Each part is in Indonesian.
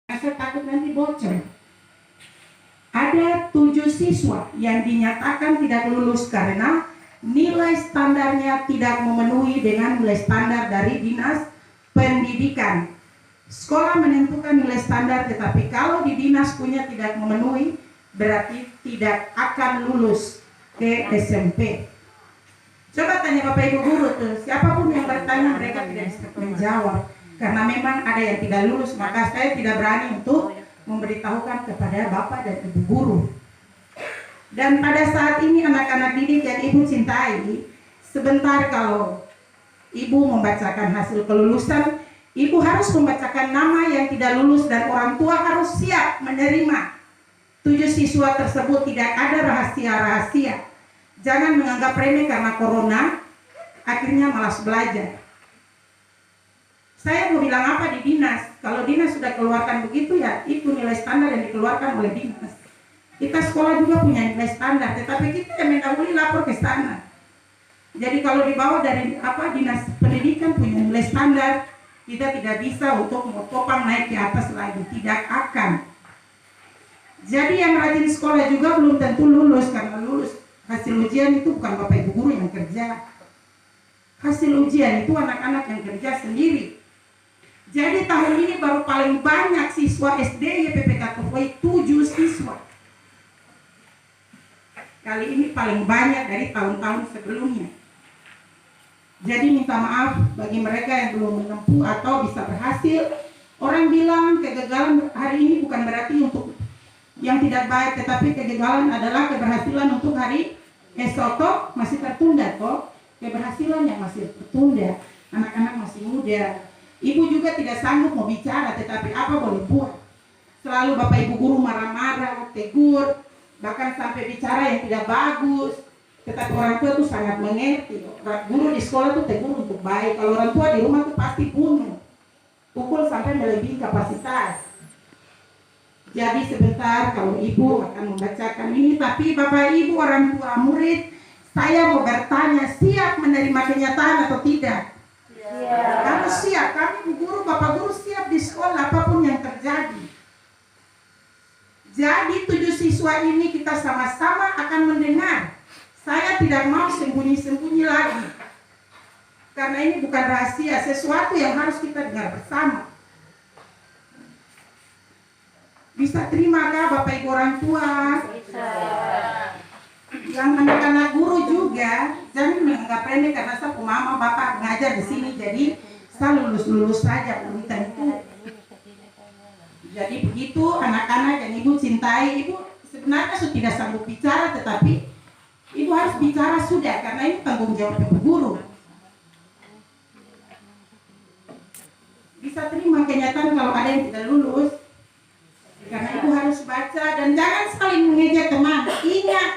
Saya takut nanti bocor. Ada 7 siswa yang dinyatakan tidak lulus karena nilai standarnya tidak memenuhi dengan nilai standar dari Dinas Pendidikan. Sekolah menentukan nilai standar, tetapi kalau di dinas punya tidak memenuhi, berarti tidak akan lulus ke SMP. Coba tanya Bapak Ibu guru tuh, siapapun yang bertanya mereka tidak bisa menjawab. Karena memang ada yang tidak lulus, maka saya tidak berani untuk memberitahukan kepada Bapak dan Ibu guru. Dan pada saat ini anak-anak didik yang Ibu cintai, sebentar kalau Ibu membacakan hasil kelulusan, Ibu harus membacakan nama yang tidak lulus dan orang tua harus siap menerima 7 siswa tersebut. Tidak ada rahasia-rahasia. Jangan menganggap remeh karena corona, akhirnya malas belajar. Saya mau bilang apa di dinas? Kalau dinas sudah keluarkan begitu, ya itu nilai standar yang dikeluarkan oleh dinas. Kita sekolah juga punya nilai standar, tetapi kita yang mendahului lapor ke sana. Jadi kalau dibawa dari dinas pendidikan punya nilai standar, kita tidak bisa untuk topang naik ke atas lagi, tidak akan. Jadi yang rajin sekolah juga belum tentu lulus, karena lulus hasil ujian itu bukan Bapak Ibu guru yang kerja. Hasil ujian itu anak-anak yang kerja sendiri. Jadi tahun ini baru paling banyak siswa SD YPPK Tufoi 7 siswa. Kali ini paling banyak dari tahun-tahun sebelumnya. Jadi minta maaf bagi mereka yang belum menempuh atau bisa berhasil. Orang bilang kegagalan hari ini bukan berarti untuk yang tidak baik, tetapi kegagalan adalah keberhasilan untuk hari esok masih tertunda kok. Keberhasilan yang masih tertunda. Anak-anak masih muda. Ibu juga tidak sanggup mau bicara, tetapi apa boleh buat. Selalu Bapak Ibu guru marah-marah, tegur, bahkan sampai bicara yang tidak bagus. Tetapi orang tua itu sangat mengerti. Guru di sekolah itu tegur untuk baik. Kalau orang tua di rumah itu pasti bunuh, pukul sampai melebihi kapasitas. Jadi sebentar kalau ibu akan membacakan ini, tapi Bapak Ibu orang tua murid, saya mau bertanya, siap menerima kenyataan atau tidak? Kamu siap, kami Bu guru, Bapak guru siap di sekolah apapun yang terjadi. Jadi 7 siswa ini kita sama-sama akan mendengar. Saya tidak mau sembunyi-sembunyi lagi. Karena ini bukan rahasia, sesuatu yang harus kita dengar bersama. Bisa terimakah Bapak Ibu orang tua? Bisa. Yang anak-anak guru juga jangan menganggap remeh karena saya mama bapak mengajar di sini, jadi saya lulus saja, bukan itu. Jadi begitu anak-anak yang ibu cintai, ibu sebenarnya sudah tidak sanggup bicara, tetapi ibu harus bicara sudah, karena ini tanggung jawab ibu guru. Bisa terima kenyataan kalau ada yang tidak lulus, karena ibu harus baca dan jangan saling mengejek teman. Ingat,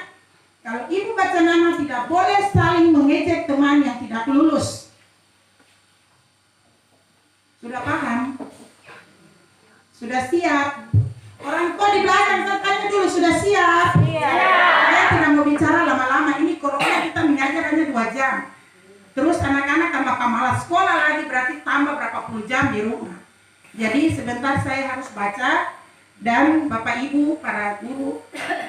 kalau ibu baca nama tidak boleh saling mengejek teman yang tidak lulus. Sudah paham? Sudah siap? Orang tua di belakang, saya tanya dulu, sudah siap? Iya. Saya tidak mau bicara lama-lama, ini corona kita mengajar hanya 2 jam. Terus anak-anak tambah malas sekolah lagi, berarti tambah berapa puluh jam di rumah. Jadi sebentar saya harus baca. Dan Bapak Ibu, para guru,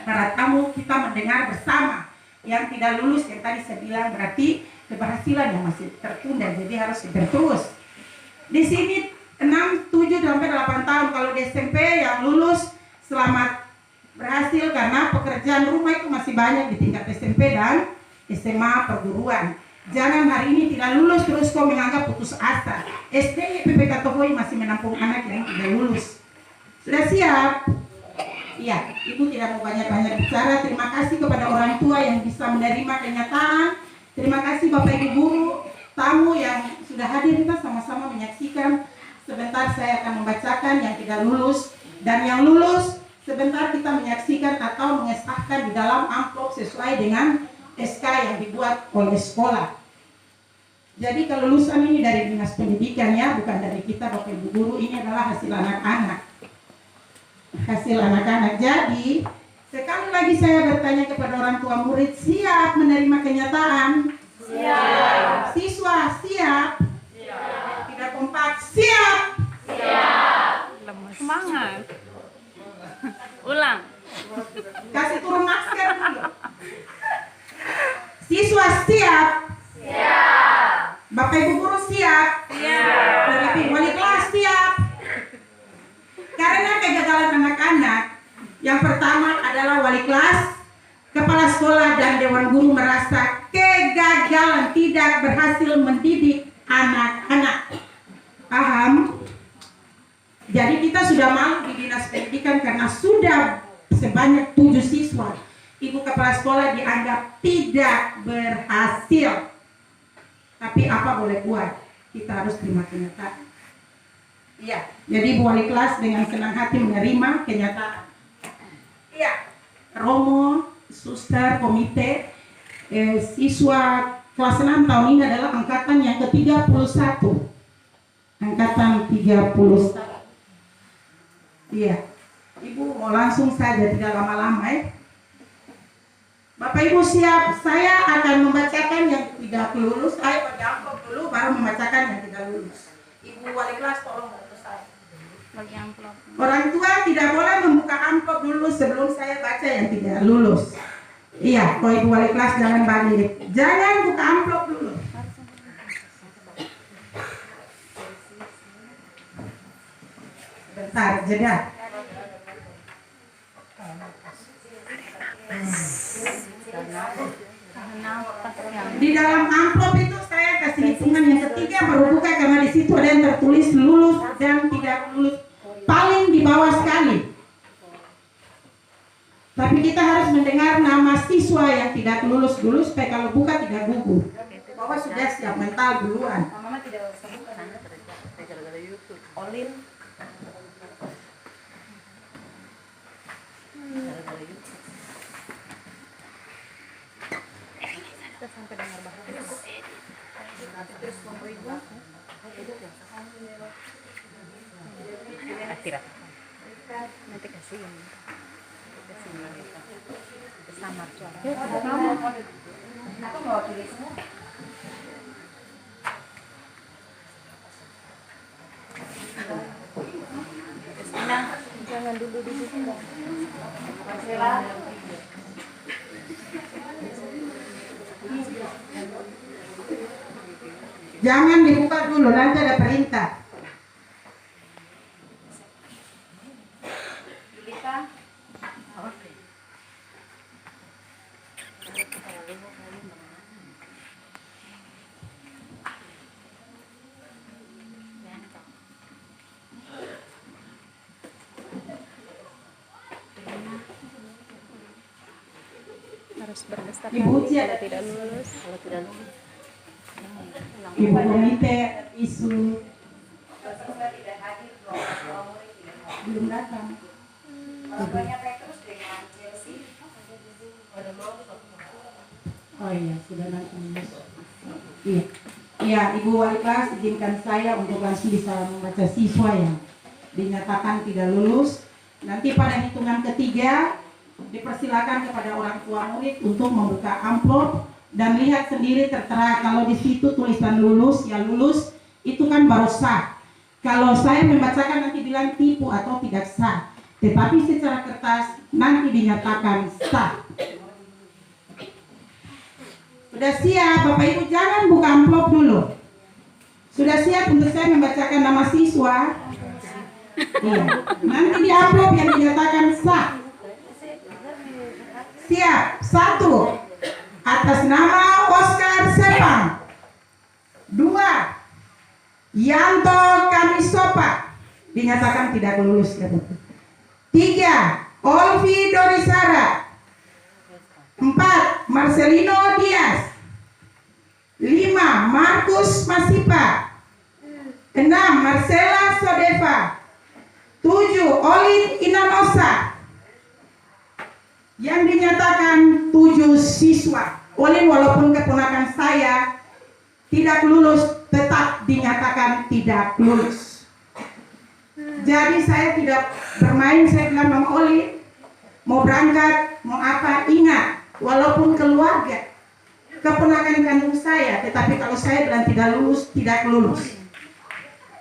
para tamu, kita mendengar bersama. Yang tidak lulus, yang tadi saya bilang, berarti keberhasilan yang masih tertunda, jadi harus terus. Di sini 6, 7, sampai 8 tahun. Kalau di SMP yang lulus, selamat berhasil, karena pekerjaan rumah itu masih banyak di tingkat SMP dan SMA perguruan. Jangan hari ini tidak lulus, terus kau menganggap putus asa. SD YPPK Tufoi masih menampung anak yang tidak lulus. Sudah siap? Iya, Ibu tidak mau banyak-banyak bicara. Terima kasih kepada orang tua yang bisa menerima kenyataan. Terima kasih Bapak Ibu guru, tamu yang sudah hadir, kita sama-sama menyaksikan. Sebentar saya akan membacakan yang tidak lulus. Dan yang lulus, sebentar kita menyaksikan atau mengesahkan di dalam amplop sesuai dengan SK yang dibuat oleh sekolah. Jadi kelulusan ini dari Dinas Pendidikan ya, bukan dari kita Bapak Ibu guru. Ini adalah hasil anak-anak. Hasil anak-anak. Jadi sekali lagi saya bertanya kepada orang tua murid, siap menerima kenyataan? Siap. Siswa siap? Siap. Tidak kompak, siap? Siap. lemes. Semangat. Ulang. Kasih turun masker dulu. Siswa siap? Siap. Bapak Ibu guru siap? Siap. Wali kelas siap? Karena kegagalan anak-anak, yang pertama adalah wali kelas, kepala sekolah dan dewan guru merasa kegagalan tidak berhasil mendidik anak-anak. Paham? Jadi kita sudah malu di dinas pendidikan karena sudah sebanyak 7 siswa. Ibu kepala sekolah dianggap tidak berhasil. Tapi apa boleh buat? Kita harus terima kenyataan. Iya. Jadi Ibu wali kelas dengan senang hati menerima kenyataan. Iya. Romo, suster, komite, siswa kelas 6 tahun ini adalah angkatan yang ke-31. Angkatan 31. Iya. Ibu mau langsung saja, tidak lama-lama ya. Bapak Ibu siap, saya akan membacakan yang tidak lulus. Saya bagi amplop dulu, baru membacakan yang tidak lulus. Ibu wali kelas tolong bantu saya. Bagi amplop. Orang tua tidak boleh membuka amplop dulu sebelum saya baca yang tidak lulus. Iya, kalau Ibu wali kelas jangan balik. Jangan buka amplop dulu. Bentar, jeda. Di dalam amplop itu saya kasih hitungan yang ketiga baru buka karena di situ ada yang tertulis lulus dan tidak lulus paling di bawah sekali. Tapi kita harus mendengar nama siswa yang tidak lulus dulu supaya kalau buka tidak gugup. Bahwa sudah siap mental duluan. Mama tidak usah buka gara-gara YouTube. Olin. Gara-gara YouTube. Kita sampai dengar bahasa. Terus memberi buku. Akhirat. Nanti kasih ini. Samar suara. Aku mau tulis. Jangan dulu di situ. Jangan dibuka dulu, nanti ada perintah. Harus berdasarkan Ibu kalau tidak lulus. Ibu komite isu belum datang. Oh iya, sudah datang. Iya. Iya, Ibu wali kelas izinkan saya untuk langsung bisa membaca siswa yang dinyatakan tidak lulus. Nanti pada hitungan ketiga dipersilakan kepada orang tua murid untuk membuka amplop dan lihat sendiri tertera kalau di situ tulisan lulus, ya lulus itu kan baru sah. Kalau saya membacakan nanti bilang tipu atau tidak sah, tetapi secara kertas nanti dinyatakan sah. Sudah siap Bapak Ibu, jangan buka amplop dulu. Sudah siap untuk saya membacakan nama siswa? Iya. Nanti di amplop yang dinyatakan sah. Siap. 1. Atas nama Oscar Sepang. 2. Yanto Kamisopa dinyatakan tidak lulus ya Bapak. 3. Olvi Dorisara. 4. Marcelino Diaz. 5. Markus Masipa. 6. Marcela Sodeva. 7. Olin Inanosa. Yang dinyatakan 7 siswa. Olin walaupun keponakan saya tidak lulus, tetap dinyatakan tidak lulus. Jadi saya tidak bermain, saya bilang Mama Olin mau berangkat, mau apa, ingat walaupun keluarga keponakan kandung saya, tetapi kalau saya bilang tidak lulus, tidak lulus.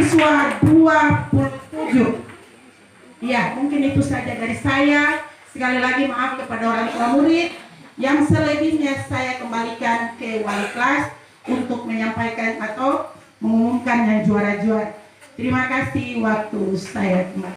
siswa 27. Ya, mungkin itu saja dari saya. Sekali lagi maaf kepada orang tua murid. Yang selebihnya saya kembalikan ke wali kelas untuk menyampaikan atau mengumumkan yang juara-juara. Terima kasih waktu saya kembali.